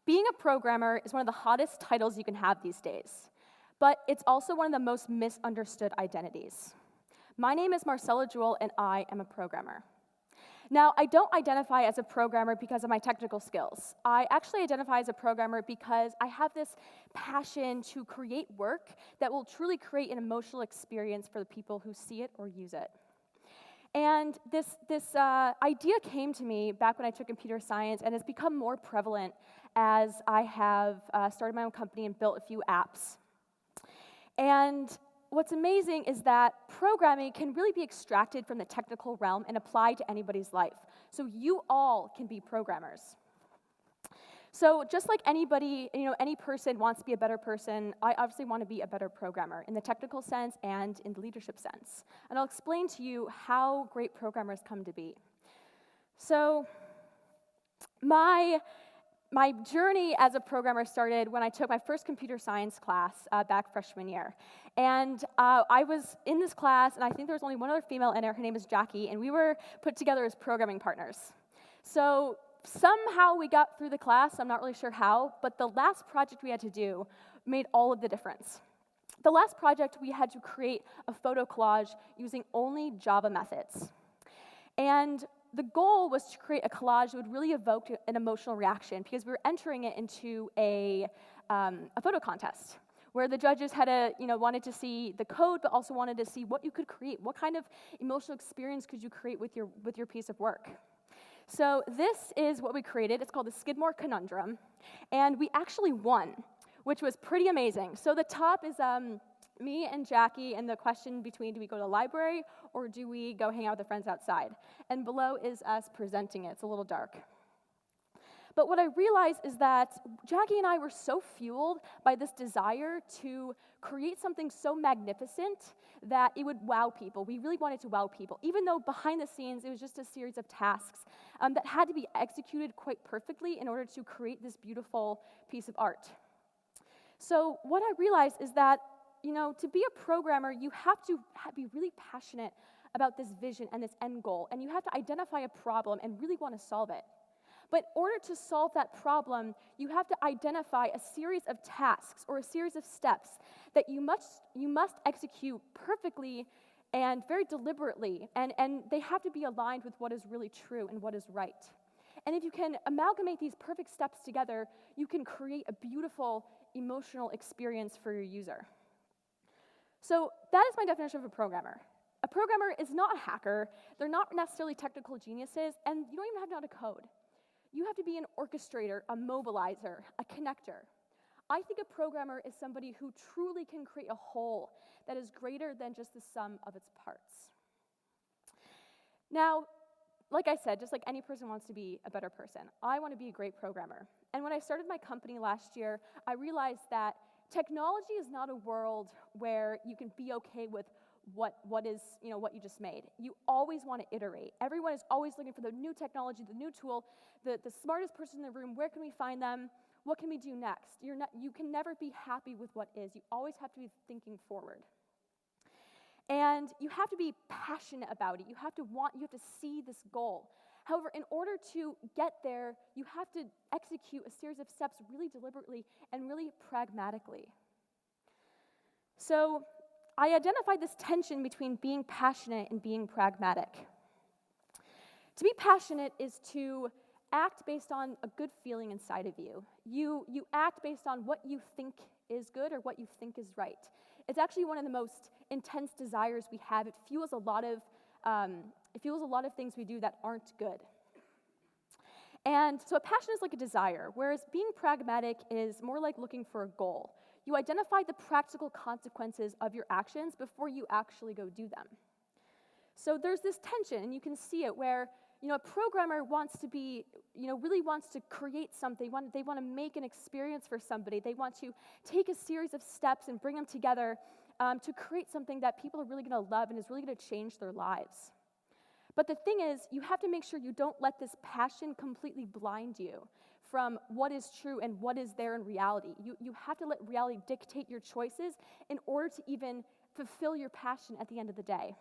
Being a programmer is one of the hottest titles you can have these days, but it's also one of the most misunderstood identities. My name is Marcella Jewell, and I am a programmer. Now, I don't identify as a programmer because of my technical skills. I actually identify as a programmer because I have this passion to create work that will truly create an emotional experience for the people who see it or use it. And this idea came to me back when I took computer science, and has become more prevalent as I have started my own company and built a few apps. And what's amazing is that programming can really be extracted from the technical realm and applied to anybody's life. So you all can be programmers. So just like anybody, any person wants to be a better person, I obviously want to be a better programmer in the technical sense and in the leadership sense. And I'll explain to you how great programmers come to be. So my journey as a programmer started when I took my first computer science class back freshman year. And I was in this class, and I think there was only one other female in there. Her name is Jackie, and we were put together as programming partners. So somehow we got through the class. I'm not really sure how, but the last project we had to do made all of the difference. The last project, we had to create a photo collage using only Java methods. And the goal was to create a collage that would really evoke an emotional reaction, because we were entering it into a photo contest where the judges wanted to see the code, but also wanted to see what you could create. What kind of emotional experience could you create with your piece of work? So this is what we created. It's called the Skidmore Conundrum, and we actually won, which was pretty amazing. So the top is me and Jackie, and the question between, do we go to the library or do we go hang out with the friends outside? And below is us presenting it. It's a little dark. But what I realized is that Jackie and I were so fueled by this desire to create something so magnificent that it would wow people. We really wanted to wow people, even though behind the scenes it was just a series of tasks that had to be executed quite perfectly in order to create this beautiful piece of art. So what I realized is that to be a programmer, you have to be really passionate about this vision and this end goal, and you have to identify a problem and really want to solve it. But in order to solve that problem, you have to identify a series of tasks or a series of steps that you must execute perfectly and very deliberately, and they have to be aligned with what is really true and what is right. And if you can amalgamate these perfect steps together, you can create a beautiful emotional experience for your user. So that is my definition of a programmer. A programmer is not a hacker. They're not necessarily technical geniuses, and you don't even have to know how to code. You have to be an orchestrator, a mobilizer, a connector. I think a programmer is somebody who truly can create a whole that is greater than just the sum of its parts. Now, like I said, just like any person wants to be a better person, I want to be a great programmer. And when I started my company last year, I realized that technology is not a world where you can be okay with what you just made. You always want to iterate. Everyone is always looking for the new technology, the new tool, the smartest person in the room. Where can we find them? What can we do next? You can never be happy with what is. You always have to be thinking forward. And you have to be passionate about it. You have to see this goal. However, in order to get there, you have to execute a series of steps really deliberately and really pragmatically. So I identified this tension between being passionate and being pragmatic. To be passionate is to act based on a good feeling inside of you. You act based on what you think is good or what you think is right. It's actually one of the most intense desires we have. It fuels a lot of things we do that aren't good. And so a passion is like a desire, whereas being pragmatic is more like looking for a goal. You identify the practical consequences of your actions before you actually go do them. So there's this tension, and you can see it where a programmer wants to be, really wants to create something. They want to make an experience for somebody. They want to take a series of steps and bring them together to create something that people are really going to love and is really going to change their lives. But the thing is, you have to make sure you don't let this passion completely blind you from what is true and what is there in reality. You have to let reality dictate your choices in order to even fulfill your passion at the end of the day.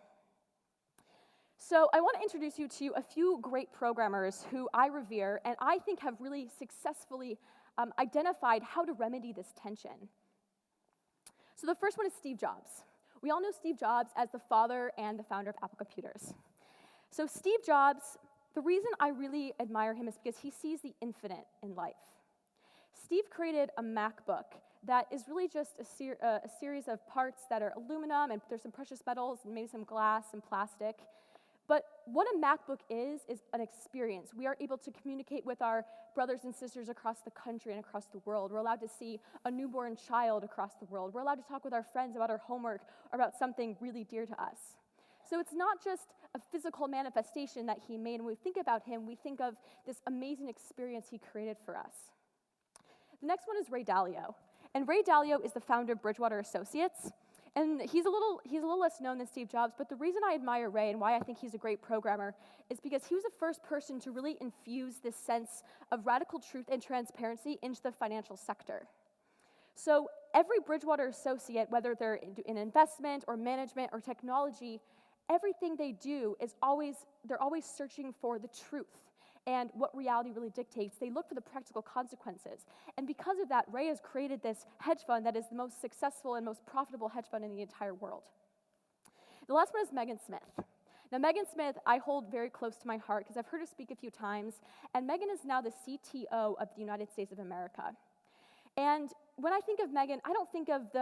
So I want to introduce you to a few great programmers who I revere and I think have really successfully identified how to remedy this tension. So the first one is Steve Jobs. We all know Steve Jobs as the father and the founder of Apple Computers. So Steve Jobs, the reason I really admire him is because he sees the infinite in life. Steve created a MacBook that is really just a series of parts that are aluminum, and there's some precious metals, and maybe some glass and plastic. But what a MacBook is an experience. We are able to communicate with our brothers and sisters across the country and across the world. We're allowed to see a newborn child across the world. We're allowed to talk with our friends about our homework or about something really dear to us. So it's not just a physical manifestation that he made. When we think about him, we think of this amazing experience he created for us. The next one is Ray Dalio. And Ray Dalio is the founder of Bridgewater Associates. And he's a little less known than Steve Jobs, but the reason I admire Ray and why I think he's a great programmer is because he was the first person to really infuse this sense of radical truth and transparency into the financial sector. So every Bridgewater associate, whether they're in investment or management or technology, everything they do is they're always searching for the truth and what reality really dictates. They look for the practical consequences. And because of that, Ray has created this hedge fund that is the most successful and most profitable hedge fund in the entire world. The last one is Megan Smith. Now, Megan Smith, I hold very close to my heart because I've heard her speak a few times, and Megan is now the CTO of the United States of America. And when I think of Megan, I don't think of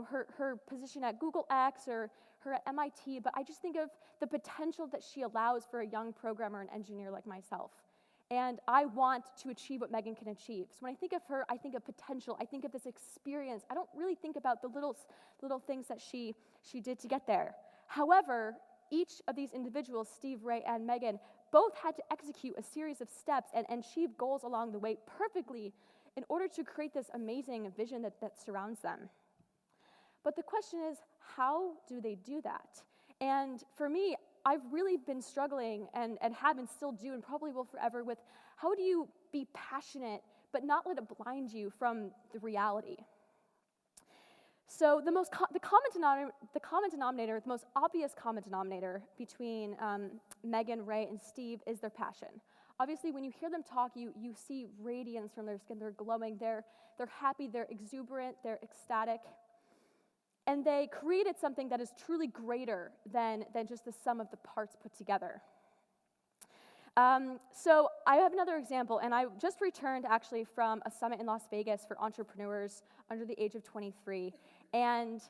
her position at Google X or her at MIT, but I just think of the potential that she allows for a young programmer and engineer like myself. And I want to achieve what Megan can achieve. So when I think of her, I think of potential. I think of this experience. I don't really think about the little things that she did to get there. However, each of these individuals, Steve, Ray, and Megan, both had to execute a series of steps and achieve goals along the way perfectly in order to create this amazing vision that surrounds them. But the question is, how do they do that? And for me, I've really been struggling and have and still do and probably will forever with how do you be passionate but not let it blind you from the reality? So the common denominator, the most obvious common denominator between Megan, Ray, and Steve is their passion. Obviously, when you hear them talk, you see radiance from their skin. They're glowing, they're happy, they're exuberant, they're ecstatic. And they created something that is truly greater than just the sum of the parts put together. So I have another example, and I just returned actually from a summit in Las Vegas for entrepreneurs under the age of 23, and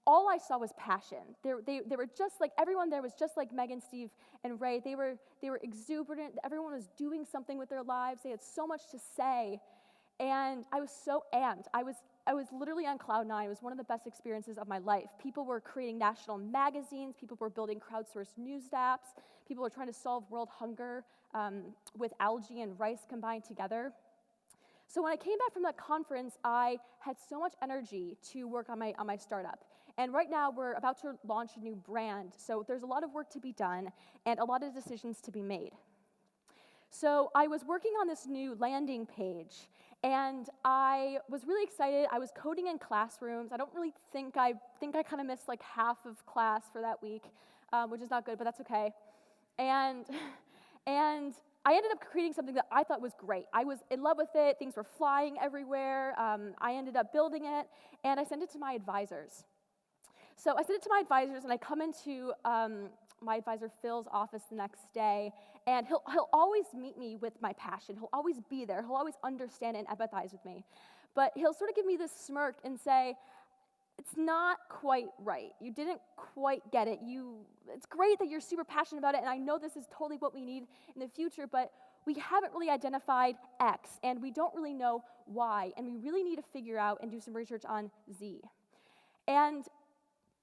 all I saw was passion. They were just like, everyone there was just like Megan, Steve, and Ray. They were exuberant. Everyone was doing something with their lives. They had so much to say, and I was so amped. I was literally on cloud nine. It was one of the best experiences of my life. People were creating national magazines. People were building crowdsourced news apps. People were trying to solve world hunger with algae and rice combined together. So when I came back from that conference, I had so much energy to work on my startup. And right now, we're about to launch a new brand. So there's a lot of work to be done and a lot of decisions to be made. So I was working on this new landing page, and I was really excited. I was coding in classrooms. I don't really think I kind of missed like half of class for that week, which is not good, but that's okay. And I ended up creating something that I thought was great. I was in love with it. Things were flying everywhere. I ended up building it, and I sent it to my advisors. So I sent it to my advisors, and I come into my advisor Phil's office the next day, and he'll always meet me with my passion. He'll always be there. He'll always understand and empathize with me. But he'll sort of give me this smirk and say, it's not quite right. You didn't quite get it. It's great that you're super passionate about it, and I know this is totally what we need in the future, but we haven't really identified X, and we don't really know Y, and we really need to figure out and do some research on Z. And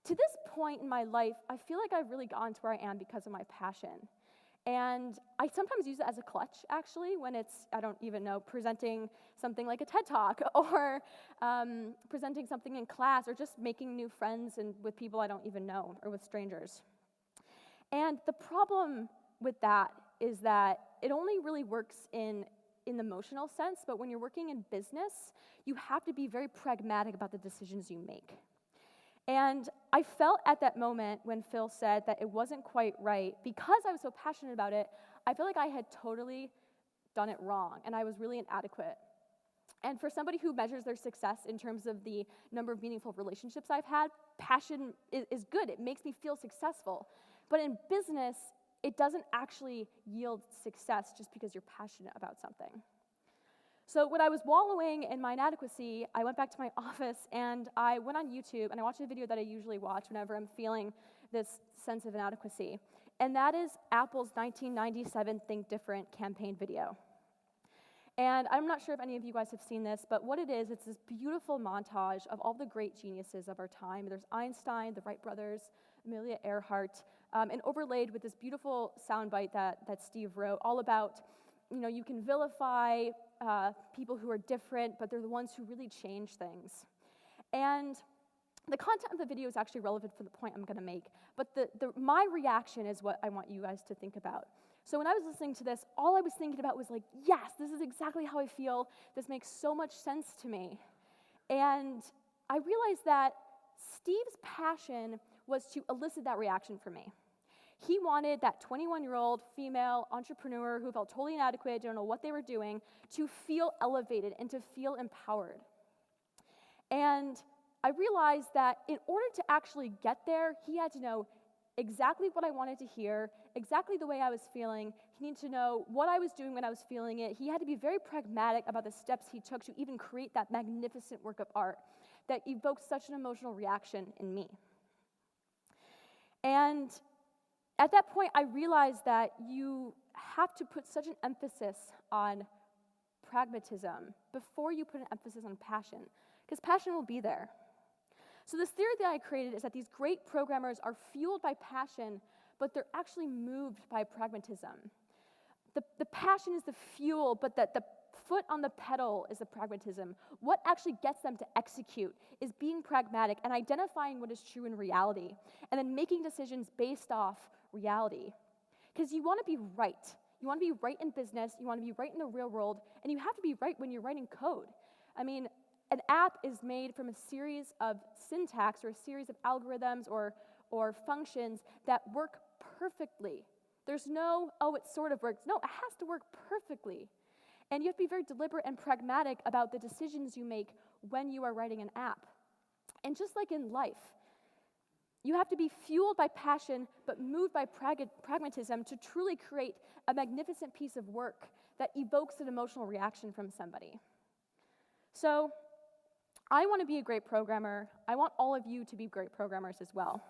to this point in my life, I feel like I've really gotten to where I am because of my passion. And I sometimes use it as a clutch, actually, when it's, I don't even know, presenting something like a TED Talk or presenting something in class or just making new friends and with people I don't even know or with strangers. And the problem with that is that it only really works in the emotional sense, but when you're working in business, you have to be very pragmatic about the decisions you make. And I felt at that moment when Phil said that it wasn't quite right, because I was so passionate about it, I felt like I had totally done it wrong, and I was really inadequate. And for somebody who measures their success in terms of the number of meaningful relationships I've had, passion is good. It makes me feel successful. But in business, it doesn't actually yield success just because you're passionate about something. So when I was wallowing in my inadequacy, I went back to my office and I went on YouTube and I watched a video that I usually watch whenever I'm feeling this sense of inadequacy. And that is Apple's 1997 Think Different campaign video. And I'm not sure if any of you guys have seen this, but what it is, it's this beautiful montage of all the great geniuses of our time. There's Einstein, the Wright brothers, Amelia Earhart, and overlaid with this beautiful soundbite that Steve wrote, all about, you can vilify people who are different, but they're the ones who really change things. And the content of the video is actually relevant for the point I'm going to make, but my reaction is what I want you guys to think about. So when I was listening to this, all I was thinking about was like, yes, this is exactly how I feel. This makes so much sense to me. And I realized that Steve's passion was to elicit that reaction from me. He wanted that 21-year-old female entrepreneur who felt totally inadequate, didn't know what they were doing, to feel elevated and to feel empowered. And I realized that in order to actually get there, he had to know exactly what I wanted to hear, exactly the way I was feeling. He needed to know what I was doing when I was feeling it. He had to be very pragmatic about the steps he took to even create that magnificent work of art that evoked such an emotional reaction in me. And at that point, I realized that you have to put such an emphasis on pragmatism before you put an emphasis on passion, because passion will be there. So this theory that I created is that these great programmers are fueled by passion, but they're actually moved by pragmatism. The passion is the fuel, but the foot on the pedal is the pragmatism. What actually gets them to execute is being pragmatic and identifying what is true in reality, and then making decisions based off reality. Because you want to be right. You want to be right in business, you want to be right in the real world, and you have to be right when you're writing code. I mean, an app is made from a series of syntax or a series of algorithms or functions that work perfectly. There's no, oh, it sort of works. No, it has to work perfectly. And you have to be very deliberate and pragmatic about the decisions you make when you are writing an app. And just like in life, you have to be fueled by passion but moved by pragmatism to truly create a magnificent piece of work that evokes an emotional reaction from somebody. So, I want to be a great programmer. I want all of you to be great programmers as well.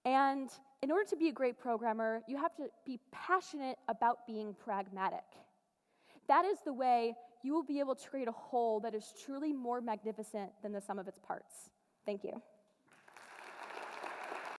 And in order to be a great programmer, you have to be passionate about being pragmatic. That is the way you will be able to create a whole that is truly more magnificent than the sum of its parts. Thank you.